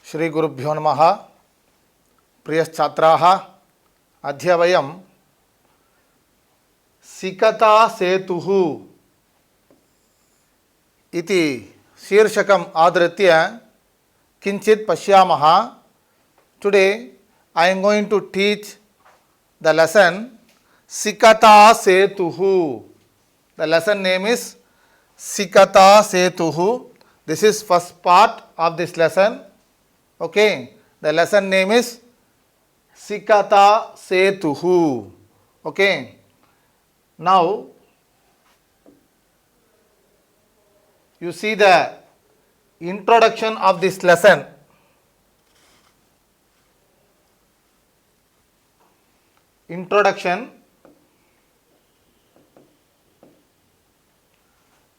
श्री गुरुभ्यो नमः। प्रियछात्राः, अद्य वयं सिकता सेतुः इति शीर्षकम् आधृत्य किञ्चित् पश्यामः। Today I am going to teach the lesson Sikata Setuhu. The lesson name is Sikata Setuhu. This is first part of this lesson. Okay, the lesson name is Sikata Setuhu. Okay, now you see the introduction of this lesson. Introduction.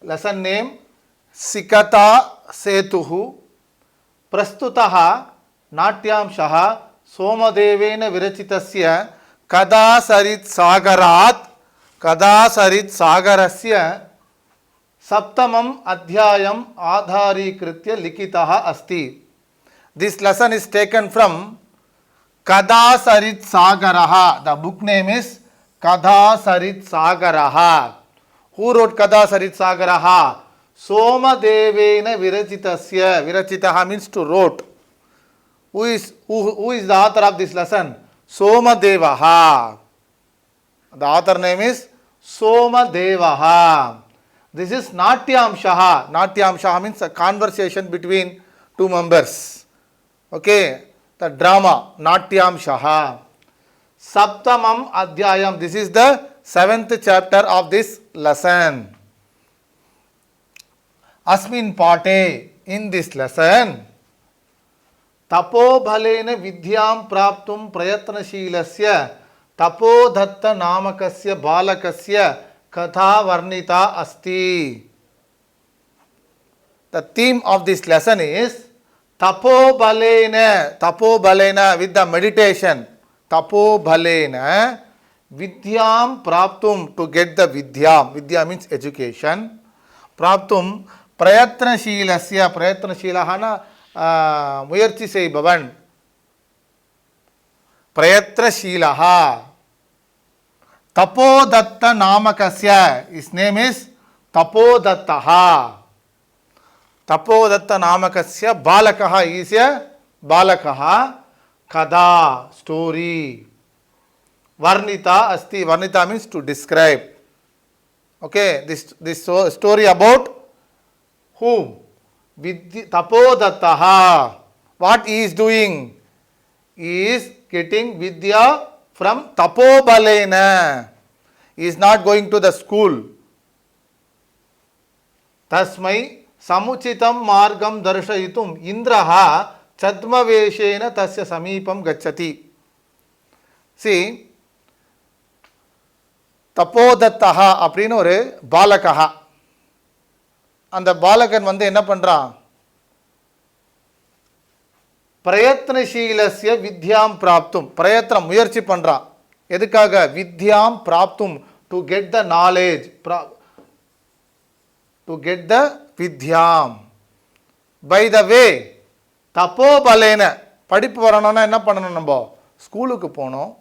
Lesson name Sikata Setuhu. प्रस्तुतः नाट्यांशः सोमदेवेन विरचितस्य कदा सरित् सागरस्य सप्तमम् अध्यायम् आधारीकृत्य लिखितः अस्ति. This lesson is taken from Kada Sarit Sagaraha. The book name is Kada Sarit Sagaraha. Who wrote Kada Sarit Sagaraha? Somadevena Virachitasya. Virachitaha means to wrote. Who is the author of this lesson? Somadevaha. The author name is Somadevaha. This is Natyamshaha. Natyamshaha means a conversation between two members. Okay, the drama Natyamshaha. Saptamam Adhyayam. This is the 7th chapter of this lesson. Asmin Pate. In this lesson, Tapobhalena Vidyam Praptum Prayatnashilasya Tapodhatta Namakasya Balakasya Katha Varnita Asti. The theme of this lesson is Tapobhalena with the meditation. Tapobhalena Vidyam Praptum, to get the Vidyam. Vidya means education. Praptum Prayatnashilasya. Prayatnashilahana Muyarchi Seibavan. Prayatnashilaha. Tapodatta Namakasya. His name is Tapodattaha. Tapodatta Namakasya Balakaha is a Balakaha. Kada, story. Varnita Asti. Varnita means to describe. Okay, this story about whom? Tapodattaha. What he is doing? He is getting Vidya from Tapobalena. He is not going to the school. Tasmai Samuchitam Margam Darshayitum Indraha Chadmaveshena Tasya Samipam Gachati. See, தப்போதத்தஹா அப்படின்னு ஒரு பாலகஹா. அந்த பாலகன் என்ன பண்றான்? பிரயத்னசீலஸ்ய வித்யாம் பிராப்தும். பிரயத்னம், முயற்சி பண்றான். எதுக்காக? வித்யாம் பிராப்தும், to get the knowledge. To get the வித்யாம். பை த வே தப்போபலேன. படிப்பு வரணும்னா என்ன பண்ணணும்? நம்ம ஸ்கூலுக்கு போகணும்,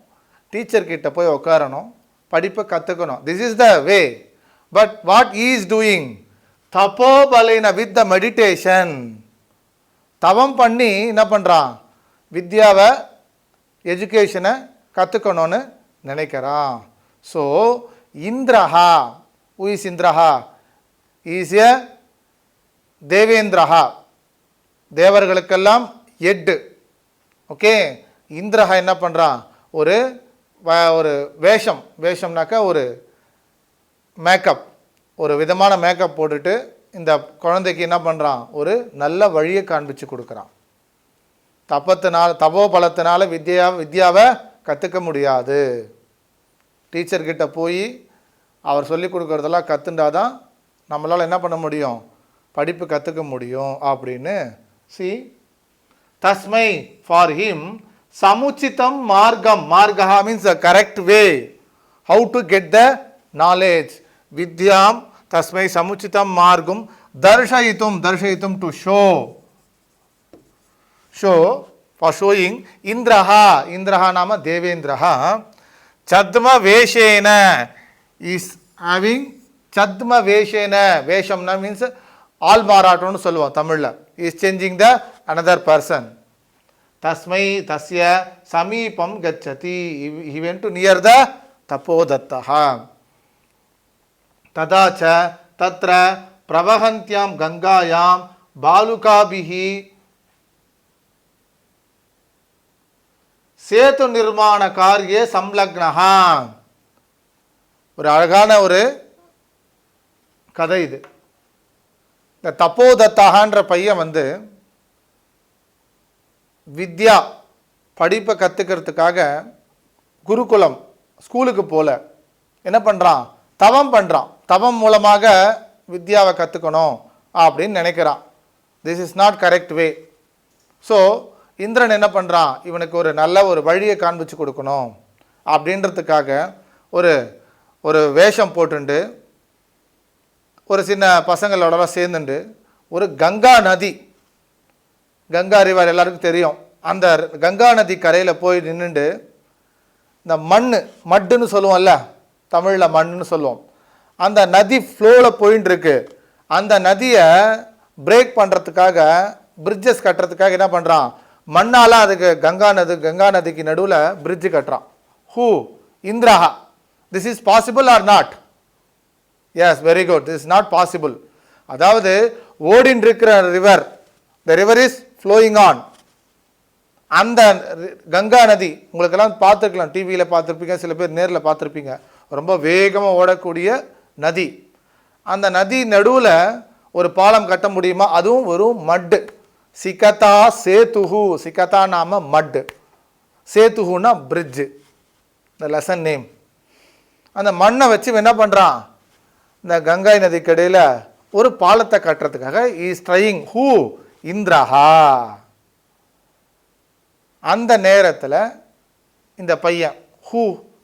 டீச்சர் கிட்ட போய் உட்காரணும், படிப்பை கற்றுக்கணும். This is the way. But what he is doing? தப்போபலேன வித் த மெடிடேஷன். தவம் பண்ணி என்ன பண்ணுறான்? வித்யாவை, எஜுகேஷனை கற்றுக்கணும்னு நினைக்கிறான். ஸோ இந்திரஹா. ஹூ இஸ் இந்திரஹா? இஸ் எ தேவேந்திரஹா. தேவர்களுக்கெல்லாம் எட்டு. ஓகே, இந்திரஹா என்ன பண்ணுறான்? ஒரு வேஷம்னாக்கா ஒரு மேக்கப், ஒரு விதமான மேக்கப் போட்டுட்டு இந்த குழந்தைக்கு என்ன பண்ணுறான்? ஒரு நல்ல வழியை காண்பிச்சு கொடுக்குறான். தபோபலத்தினால வித்யாவை கற்றுக்க முடியாது. டீச்சர்கிட்ட போய் அவர் சொல்லி கொடுக்குறதெல்லாம் கற்றுண்டாதான் நம்மளால் என்ன பண்ண முடியும்? படிப்பு கற்றுக்க முடியும் அப்படின்னு. சி தஸ்மை, for him, Samuchitam Margam. Margaha means the correct way. How to get the knowledge. Vidyam Tasmai Samuchitam Margam Darshayitum. Darshayitum, to show. show, for showing. Indraha नाम देवेंद्रः चद्म वेशेन is having चद्म वेशेन. वेशम means ஆள்மாறாட்டம்னு சொல்லுவோம் தமிழ்ல. is changing the another person. तस्मै तस्य समीपं गच्छति. he went to near the तपोदत्तः. तदा च तत्र प्रवहन्त्यां गंगायां बालुकाभिः सेतु निर्माण कार्ये संलग्नः. ஒரு அழகான ஒரு கதை இது. இந்த தப்போதத்தான்ற பையன் வித்யா படிப்பை கற்றுக்கிறதுக்காக குருகுலம் ஸ்கூலுக்கு போல என்ன பண்ணுறான், தவம் பண்ணுறான். தவம் மூலமாக வித்யாவை கற்றுக்கணும் அப்படின்னு நினைக்கிறான். This is not correct way. So Indran என்ன பண்ணுறான், இவனுக்கு ஒரு நல்ல ஒரு வழியை காண்பிச்சு கொடுக்கணும் அப்படின்றதுக்காக ஒரு ஒரு வேஷம் போட்டுண்டு ஒரு சின்ன பசங்களோட சேர்ந்துண்டு ஒரு கங்கா நதி, கங்கா ரிவர் எல்லாருக்கும் தெரியும், அந்த கங்கா நதி கரையில் போய் நின்றுண்டு இந்த மட்டுன்னு சொல்லுவோம்ல, தமிழில் மண்ணுன்னு சொல்லுவோம், அந்த நதி ஃப்ளோவில் போயின்னு இருக்கு. அந்த நதியை பிரேக் பண்ணுறதுக்காக பிரிட்ஜஸ் கட்டுறதுக்காக என்ன பண்ணுறான், மண்ணால் அதுக்கு கங்கா நதிக்கு நடுவில் பிரிட்ஜு கட்டுறான். ஹூ? இந்திரஹா. This is possible or not? Yes, very good. This is not possible. அதாவது ஓடின் இருக்கிற river, the river is flowing on. அந்த கங்கா நதி உங்களுக்கெல்லாம் பார்த்துருக்கலாம், டிவியில் பார்த்துருப்பீங்க, சில பேர் நேரில் பார்த்துருப்பீங்க, ரொம்ப வேகமாக ஓடக்கூடிய நதி. அந்த நதி நடுவில் ஒரு பாலம் கட்ட முடியுமா? அதுவும் ஒரு மட்டு. சிகதா சேத்துஹு. சிகதா நாம மட்டு, சேத்துஹுனா பிரிட்ஜு, இந்த லெசன் நேம். அந்த மண்ணை வச்சு என்ன பண்ணுறான், இந்த கங்கை நதிக்கு இடையில் ஒரு பாலத்தை கட்டுறதுக்காக இஸ் ட்ரையிங். ஹூ? இந்திரஹா. அந்த நேரத்தில் இந்த பையன் ஹூ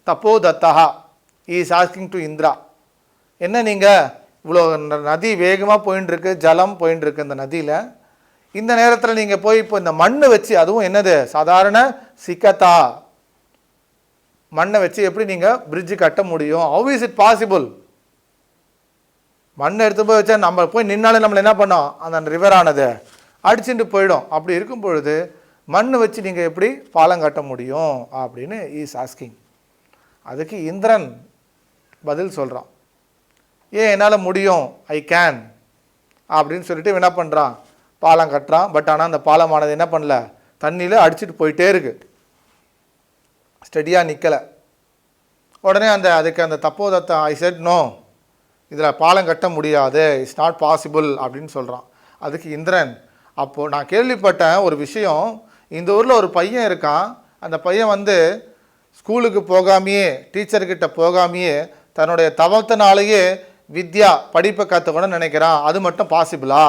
தப்போதத்தஹா இஸ் ஆஸ்கிங் டு இந்திரா, என்ன நீங்கள் இவ்வளோ நதி வேகமாக போயின்னு இருக்கு, ஜலம் போயின்னு இருக்கு இந்த நதியில், இந்த நேரத்தில் நீங்கள் போய் இப்போ இந்த மண்ணை வச்சு, அதுவும் என்னது சாதாரண சிக்கத்தா மண்ணை வச்சு எப்படி நீங்கள் பிரிட்ஜு கட்ட முடியும்? How is it possible? மண்ணை எடுத்து போய் வச்சா நம்ம போய் நின்னாலே நம்மளை என்ன பண்ணோம், அந்த ரிவரானது அடிச்சுட்டு போயிடும். அப்படி இருக்கும் பொழுது மண் வச்சு நீங்கள் எப்படி பாலம் கட்ட முடியும் அப்படின்னு இஸ் ஆஸ்கிங். அதுக்கு இந்திரன் பதில் சொல்கிறான், ஏன் என்னால் முடியும், ஐ கேன் அப்படின்னு சொல்லிட்டு என்ன பண்ணுறான், பாலம் கட்டுறான். பட் ஆனால் அந்த பாலமானது என்ன பண்ணல, தண்ணியில் அடிச்சுட்டு போயிட்டே இருக்கு, ஸ்டெடியாக நிற்கலை. உடனே அதுக்கு அந்த தப்போதத்தை ஐ செட் நோ, இதில் பாலம் கட்ட முடியாது, இட்ஸ் நாட் பாசிபிள் அப்படின்னு சொல்கிறான். அதுக்கு இந்திரன், அப்போது நான் கேள்விப்பட்டேன் ஒரு விஷயம், இந்த ஊரில் ஒரு பையன் இருக்கான், அந்த பையன் ஸ்கூலுக்கு போகாமையே, டீச்சர்கிட்ட போகாமையே தன்னுடைய தவத்தினாலேயே வித்யா படிப்பை கற்றுக்கணும்னு நினைக்கிறான், அது மட்டும் பாசிபிளா?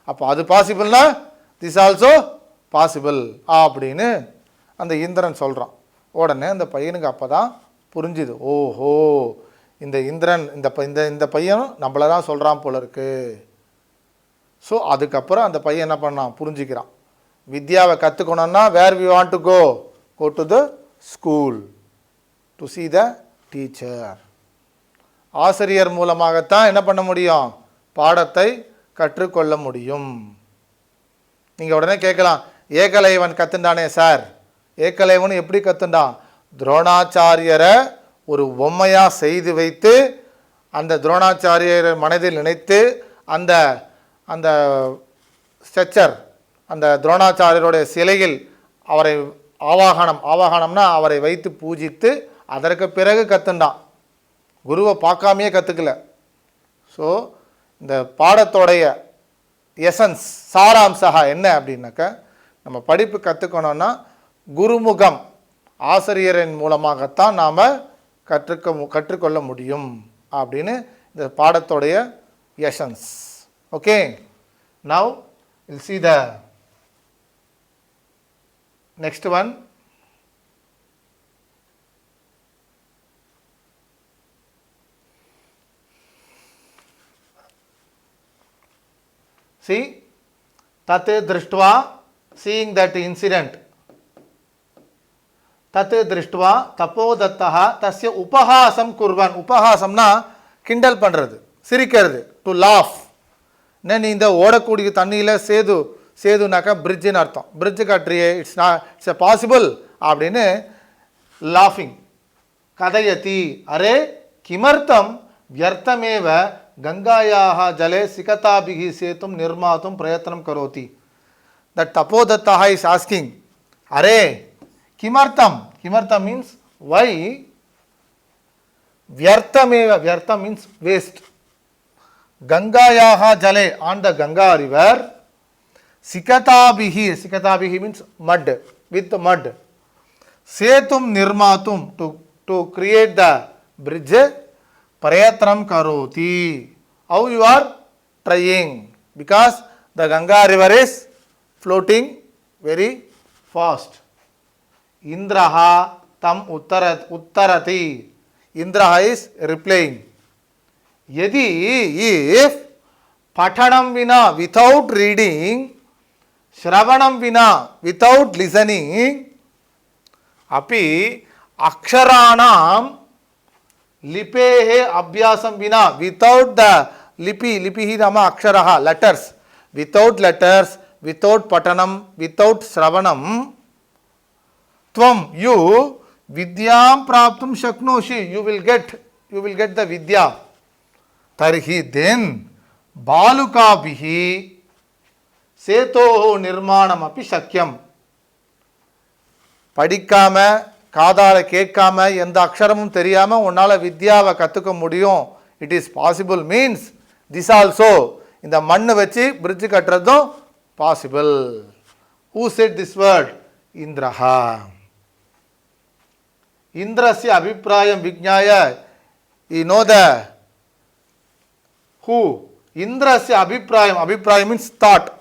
அப்போ அது பாசிபிள்னா திஸ் ஆல்சோ பாசிபிள் அப்படின்னு அந்த இந்திரன் சொல்கிறான். உடனே அந்த பையனுக்கு அப்போ தான் புரிஞ்சுது, ஓஹோ இந்த இந்திரன் இந்த பையன் நம்மளை தான் சொல்கிறான் போல இருக்கு. ஸோ அதுக்கப்புறம் அந்த பையன் என்ன பண்ணான், புரிஞ்சுக்கிறான், வித்யாவை கற்றுக்கணும்னா where we want to go to the school to see the teacher. ஆசிரியர் மூலமாகத்தான் என்ன பண்ண முடியும், பாடத்தை கற்றுக்கொள்ள முடியும். நீங்கள் உடனே கேட்கலாம், ஏகலைவன் கற்றுண்டானே சார், ஏகலைவன் எப்படி கற்றுண்டான்? துரோணாச்சாரியரை ஒரு பொம்மையாக செய்து வைத்து அந்த துரோணாச்சாரியரை மனதில் நினைத்து அந்த அந்த ஸ்ட்ரக்சர், அந்த துரோணாச்சாரியருடைய சிலையில் அவரை ஆவாகனம்னா அவரை வைத்து பூஜித்து அதற்கு பிறகு கற்றுண்டான், குருவை பார்க்காமையே கற்றுக்கல. ஸோ இந்த பாடத்தோடைய எசன்ஸ், சாராம்சா என்ன அப்படின்னாக்க, நம்ம படிப்பு கற்றுக்கணும்னா குருமுகம், ஆசிரியரின் மூலமாகத்தான் நாம் கற்றுக்கொள்ள முடியும் அப்படின்னு இந்த பாடத்தோடைய essence. Okay, now will see the next one. See, tat drishtva seeing that incident, tat drishtva tapodattah tasya upahasam kurvan. Upahasamna kindle பண்றது, சிரிக்கிறது, to laugh. என்ன நீ இந்த ஓடக்கூடிய தண்ணியில் சேதுனாக்கா பிரிட்ஜுன்னு அர்த்தம். பிரிட்ஜு கட்டுறியே, இட்ஸ் பாசிபிள் அப்படின்னு லாஃபிங். கதயதி அரே கிமர்த்தம் வியர்த்தமேவ கங்காயாக ஜலே சிகதாபிகி சேத்தும் நிர்மாத்தும் பிரயத்தனம் கரோதி. தட் தபோதத்தா இஸ் ஆஸ்கிங், அரே கிமர்த்தம். கிமர்த்தம் மீன்ஸ் வை. வியர்த்தமேவ, வியர்த்தம் means waste. Gangayaha jale, on the Ganga river, Sikatabihi, Sikatabihi means mud, with the mud. Setum nirmatum, to create the bridge, Prayatram karoti. How you are trying? Because the Ganga river is floating very fast. Indraha tam uttarati. Indraha is replying. Yadi, if Pathanam vina, without reading, Shravanam vina, without listening, api aksharanam lipehe abhyasam vina, without the lipihi nama aksharaha, letters, without letters, without Pathanam, without Shravanam, tvam, you vidyam praptum shaknoshi, you will get the vidya. Tarhi, then Balukabihi Seto Nirmanam api Shakyam. Padikama, Kadala Kekama, Yenda Aksharamum Teriyama, Unala Vidyava Katuka Mudiyom. It is possible means this also in the Manna Vachi, Bridge Katrado, possible. Who said this word? Indraha. Indrasya Abhiprayam Vijnaya. You know the who? Indrasya Abhiprayam. Abhiprayam means thought.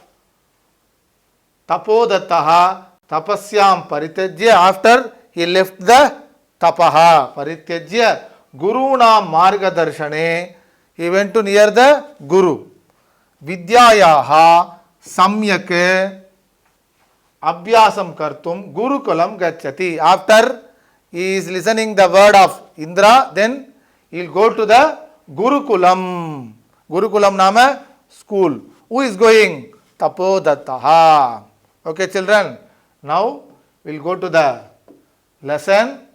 Tapodattaha tapasyam parityajya. After he left the tapaha parityajya guruna marga darshane, he went to near the guru. Vidyayaha samyak abhyasam kartum gurukulam gacchati. After he is listening the word of Indra, then he will go to the Gurukulam. Gurukulam nama school. Who is going? Tapodattaha. Okay, children. Now we will go to the lesson.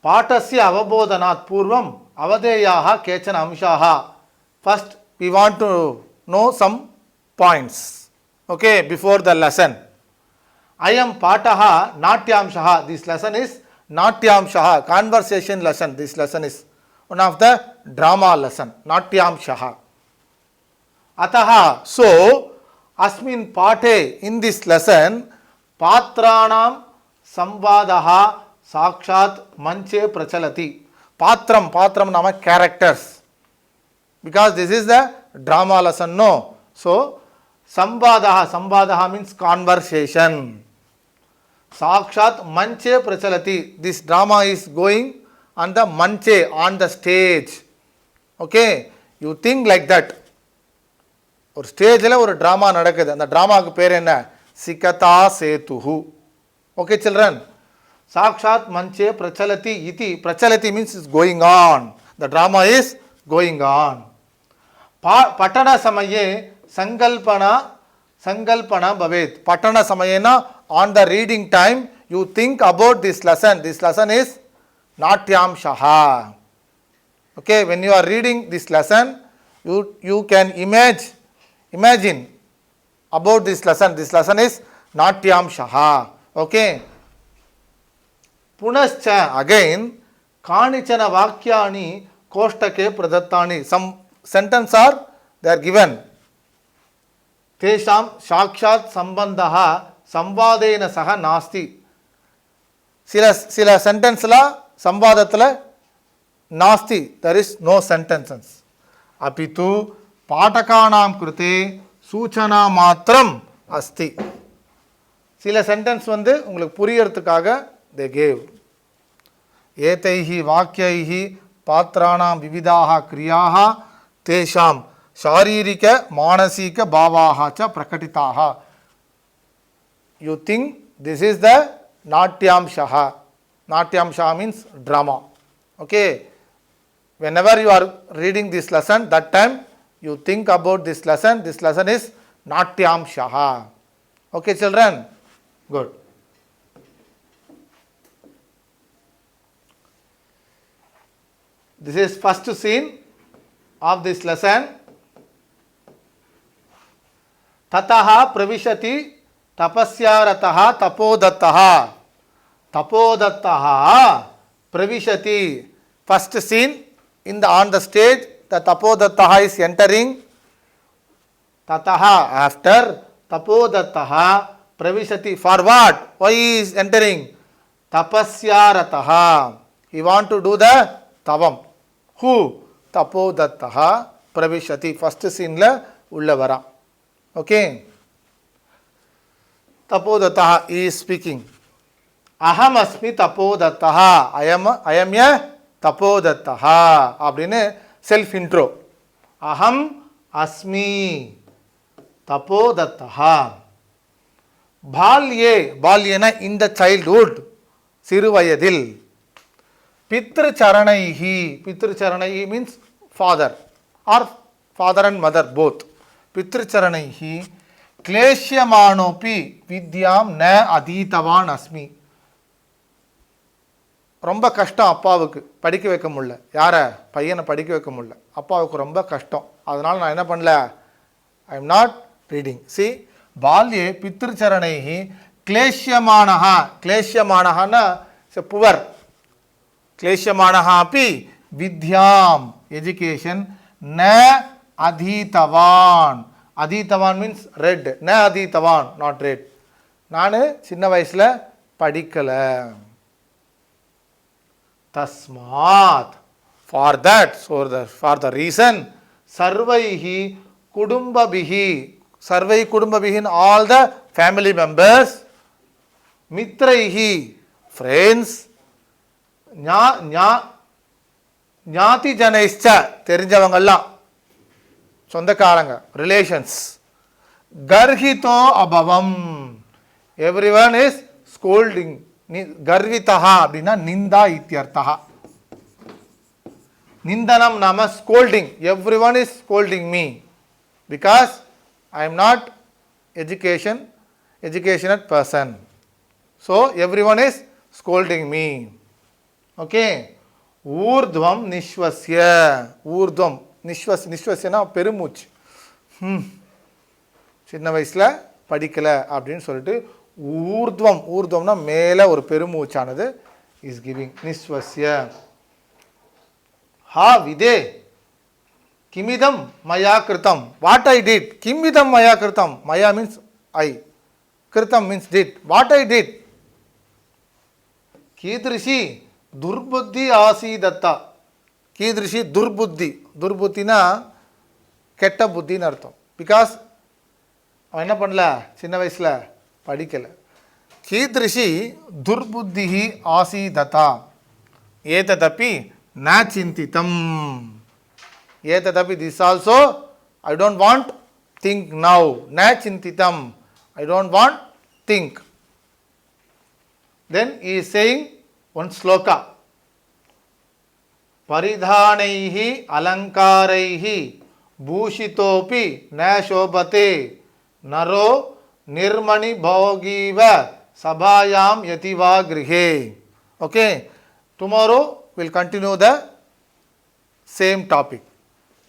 Patasya avabodhanat purvam avadeyaha kechana amshaha. First, we want to know some points. Okay, before the lesson. I am Pataha Natyamshaha. This lesson is Natyamshaha, conversation lesson. This lesson is one of the drama lesson. Natyamshaha. Ataha. So, Asmin Pate, in this lesson, Patranam Samvadaha Sakshat Manche Prachalati. Patram nama characters. Because this is the drama lesson, no. So, Samvadaha means conversation. Sakshat Manche Prachalati. This drama is going on the Manche, on the stage. Okay, you think like that. Or stage la or drama nadakudhu. And the drama ku per enna? Sikata Setuhu. Okay, children. Sakshat Manche Prachalati iti. Prachalati means is going on. The drama is going on. Patana Samaye Sangalpana Bhavet. Patana Samayena, on the reading time, you think about this lesson. This lesson is Natyam Shaha. Okay, when you are reading this lesson, you can imagine about this lesson. This lesson is Natyam Shaha. Okay. Punascha, again, Kanichana Vakyani Koshtake Pradattani. Some sentences are they are given. Tesham Shakshat Sambandaha Samvadena Saha Nasti. Sila sentence la Samvadatala Nasti. There is no sentences. Apitu Patakanam Krute Suchana Matram Asti. Sila sentence வந்து உங்களுக்கு புரியறதுக்காக they gave. Etaihi Vakyaihi पात्राणां विविधाः क्रियाः तेषां शारीरिक मानसिक भावाः च प्रकटिताः. You think this is the Natyamshaha. Natyamshaha means drama. Okay. Whenever you are reading this lesson, that time you think about this lesson. This lesson is Natyamshaha. Okay, children? Good. This is first scene of this lesson. Tataha pravishati tapasyaratah tapodattaha. Tapodattaha pravishati. First scene on the stage, the tapodattaha is entering. Tataha after, tapodattaha pravishati. For what? Why he is entering? Tapasyaratah. He want to do the tavam. Who? Tapodattaha pravishati. First scene la ulla vara. Okay. Tapodattaha is speaking. Aham asmi tapodattaha. I am a tapodattaha. Abdine self intro. Aham asmi tapodattaha. Balyena in the childhood. Siruvayadil. Pitru charanaihi means father or father and mother both. Pitru charanaihi kleshyamanopi vidyam na aditavan asmi. ரொம்ப கஷ்டம் அப்பாவுக்கு படிக்க வைக்க முடியல. யாரை? பையனை படிக்க வைக்க முடியல. அப்பாவுக்கு ரொம்ப கஷ்டம். அதனால் நான் என்ன பண்ணல? I am not reading. சி பால்யே பித்ருச்சரணைஹி கிளேஷ்யமானஹா. கிளேஷ்யமானஹான்னா புவர். கிளேஷ்யமானஹா அப்பி வித்யாம் எஜுகேஷன் ந அதீதவான். அதீதவான் மீன்ஸ் ரெட். ந அதீதவான் நாட் ரெட். நான் சின்ன வயசில் படிக்கலை. Tasmat. For that, for the reason, sarvaihi kudumbabihi. Sarvai kudumbabihi, all the family members. Mitraihi, friends. Nyati janaischa, therinjavangallam. Sondakaranga, relations. Garhito abhavam. Everyone is scolding. Garvitaha abdina ninda ityartaha. Nindanam nama scolding. Everyone is scolding me because I am not educated person. So everyone is scolding me. Okay. Urdhvam nishvasya. Urdhvam nishvasya na பெருமூச்சு. சின்ன வயசுல படிக்கல அப்படின்னு சொல்லிட்டு ஊர்துவம்னா மேலே ஒரு பெருமூச்சானது is giving. நிஸ்வஸ்ய ஹா விதே கிமிதம் மயா கிருத்தம். What I did. கிமிதம் மயா கிருத்தம். மயா மீன்ஸ் ஐ. கிருத்தம் means did. What I did. கீதிருஷி துர்புத்தி ஆசீதத்தா. கீதிருஷி துர்புத்தி. துர்புத்தினா கெட்ட புத்தின்னு அர்த்தம். பிகாஸ் அவன் என்ன பண்ணல? சின்ன வயசில் படிக்கல. கீதிருஷி துர்புத்திஹி ஆசீததா. ஏததபி ந சிந்திதம். ஏததபி this also I don't want think now. ந சிந்திதம். I don't want think. Then he is saying one sloka. பரிதானைஹி அலங்காரைஹி பூஷிதோபி ந சோபதே நரோ निर्मणि भोगीव sabhayam yativa grihe. Okay. Tomorrow we'll continue the same topic.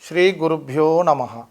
Shri Gurubhyo Namaha.